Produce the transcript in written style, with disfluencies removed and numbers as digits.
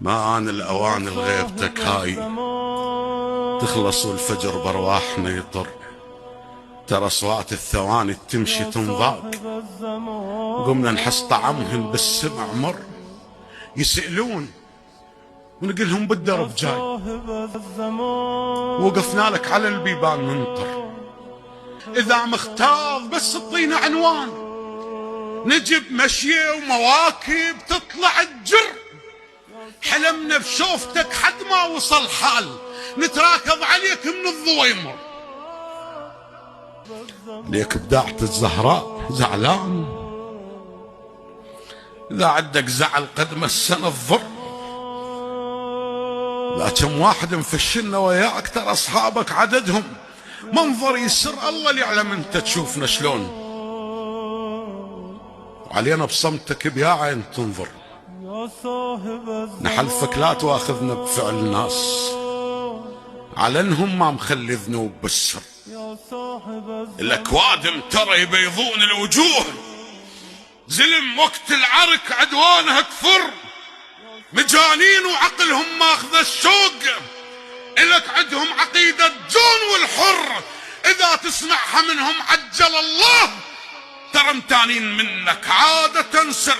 ما آن الأوان الغيبتك هاي تخلص والفجر برواحنا يطر. ترى أصوات الثواني تمشي تنضاق، قمنا نحس طعمهن بالسمع مر. يسألون ونقلهم بالدرب جاي، وقفنا لك على البيبان ننطر. إذا مختار بس تعطينا عنوان، نجيب مشية ومواكب تطلع الجر. حلمنا بشوفتك حد ما وصل حال، نتراكض عليك من الضويمر. ليك بداعة الزهراء زعلان، إذا عندك زعل قد مسنا الضر. لكن واحد مفشلنا وياك، ترى أصحابك عددهم منظر يسر. الله اللي يعلم أنت تشوفنا شلون، وعلينا بصمتك بيا عين تنظر. نحلفك لا تواخذنا بفعل الناس، على انهم ما مخلي ذنوب بالسر. الاكوادم ترى يبيضون الوجوه، زلم وقت العرك عدوانها كفر. مجانين وعقلهم ماخذ الشوق، الك عندهم عقيدة جون والحر. اذا تسمعها منهم عجل الله، ترى متانين منك عادة سر.